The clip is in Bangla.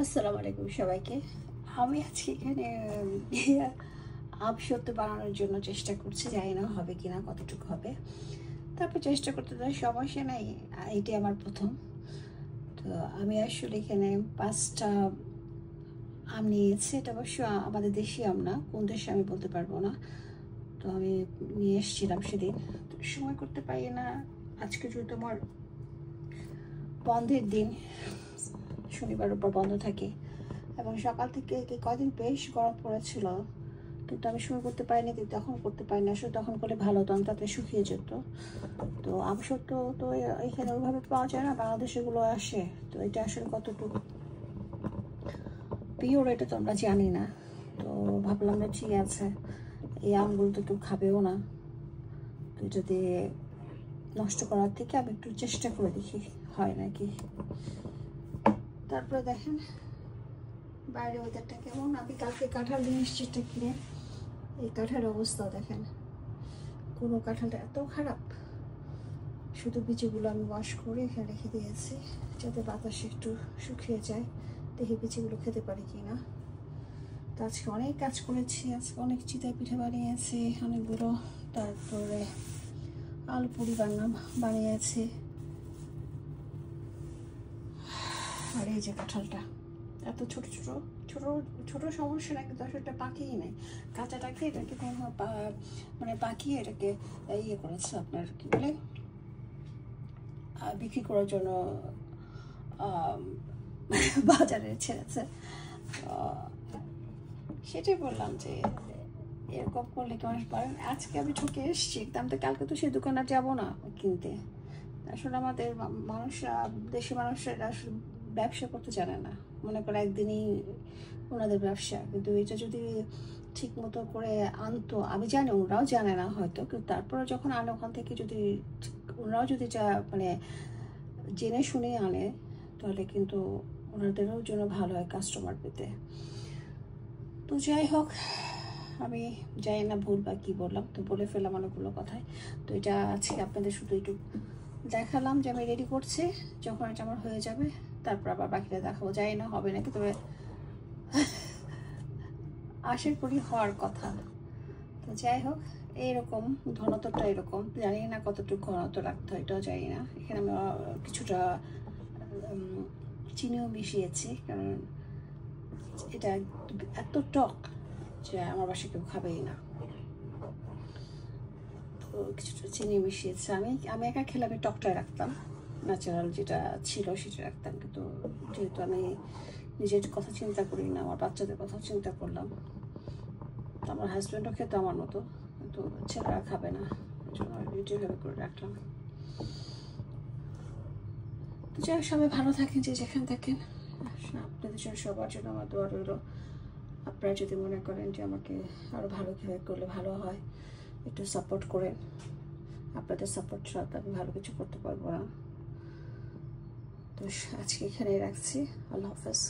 আসসালামু আলাইকুম সবাইকে। আমি আজকে এখানে আম সত্য বানানোর জন্য চেষ্টা করছি, জানি না হবে কিনা, কতটুকু হবে। তারপর চেষ্টা করতে তো সমস্যা নাই, এটি আমার প্রথম। তো আমি আসলে এখানে 5টা আম নিয়েছি। এটা অবশ্য আমাদের দেশি আম না, কোন দেশে আমি বলতে পারবো না। তো আমি নিয়ে এসেছিলাম সেদিন, তো সময় করতে পারি না। আজকে যেহেতু আমার বন্ধের দিন, শনিবার উপর বন্ধ থাকে, এবং সকাল থেকে কদিন বেশ গরম পড়েছিল, কিন্তু আমি সময় করতে পারিনি। কিন্তু তখন করতে পারিনি, আসলে তখন করলে ভালো হতো, তাতে শুকিয়ে যেত। তো আম সত্য তো এখানে ওইভাবে পাওয়া যায় না, বাংলাদেশে এগুলো আসে। তো এটা আসলে কতটুকু পিওর এটা তো আমরা জানি না। তো ভাবলাম যে ঠিক আছে, এই আমগুলো তো কেউ খাবেও না, তো যদি নষ্ট করার থেকে আমি একটু চেষ্টা করে দেখি হয় নাকি। তারপরে দেখেন বাইরে ওয়েদারটা কেমন। আমি কালকে কাঁঠাল নিয়ে এসেছি একটা কিনে, এই কাঁঠালের অবস্থা দেখেন। কোনো কাঁঠালটা এত খারাপ, শুধু বিচিগুলো আমি ওয়াশ করে এখানে রেখে দিয়েছি যাতে বাতাসে একটু শুকিয়ে যায়, দেখি বিচিগুলো খেতে পারি কি না। তো আজকে অনেক কাজ করেছি, আজকে অনেক চিতাই পিঠা বানিয়েছি অনেকগুলো, তারপরে আলু পুরি বানিয়েছি। আর এই যে কাঁঠালটা এত ছোট ছোট ছোট ছোট সমস্যা না, কিন্তু আসলে এটা পাকিয়ে নেই। কাঁচাটাকে এটাকে মানে পাকিয়ে এটাকে ইয়ে করেছে, আপনার কি বলে বিক্রি করার জন্য বাজারে ছেড়েছে। সেটাই বললাম যে এরকম করলে কি মানুষ পারেন। আজকে আমি ঠকে এসেছি, আমি তো কালকে তো সেই দোকানে যাবো না কিনতে। আসলে আমাদের মানুষরা, দেশি মানুষরা আসলে ব্যবসা করতে জানে না, মনে করে একদিনই ওনাদের ব্যবসা। কিন্তু এটা যদি ঠিক মতো করে আনতো, আমি জানি ওনারাও জানে না হয়তো, কিন্তু তারপরে যখন আনে ওখান থেকে যদি ওনারাও যদি মানে জেনে শুনে আনে, তাহলে কিন্তু ওনাদেরও জন্য ভালো হয় কাস্টমার পেতে। তো যাই হোক, আমি জানি না ভুল বা কী বললাম, তো বলে ফেললাম অনেকগুলো কথায়। তো এটা আজকে আপনাদের শুধু একটু দেখালাম যে আমি রেডি করছি, যখন এটা আমার হয়ে যাবে তারপর আবার বাকিটা দেখাবো। জানি না হবে নাকি, তবে আশা করি হওয়ার কথা। তো যাই হোক, এইরকম ঘনত্বটা এরকম, জানি না কতটুকু ঘনত্ব রাখতে হয় এটাও জানি না। এখানে আমি কিছুটা চিনিও মিশিয়েছি, কারণ এটা এত টক যে আমার বাসায় কেউ খাবেই না। তো কিছুটা চিনি মিশিয়েছি। আমি একা খেলে আমি টকটাই রাখতাম, ন্যাচারাল যেটা ছিল সেটা রাখতাম, কিন্তু যেহেতু আমি নিজের কথা চিন্তা করি না, আমার বাচ্চাদের কথা চিন্তা করলাম। তো আমার হাজব্যান্ডও খেত আমার মতো, কিন্তু ছেলেরা খাবে না, এই জন্য যেভাবে করে রাখলাম। তো যাই হোক, সবাই ভালো থাকেন যে যেখানে থাকেন। আপনাদের জন্য সবার জন্য আমার দোয়া রইল। আপনারা যদি মনে করেন যে আমাকে আরও ভালো কীভাবে করলে ভালো হয়, একটু সাপোর্ট করেন। আপনাদের সাপোর্ট ছাড়া তো আমি ভালো কিছু করতে পারবো না। তো আজকে এখানেই রাখছি। আল্লাহ হাফেজ।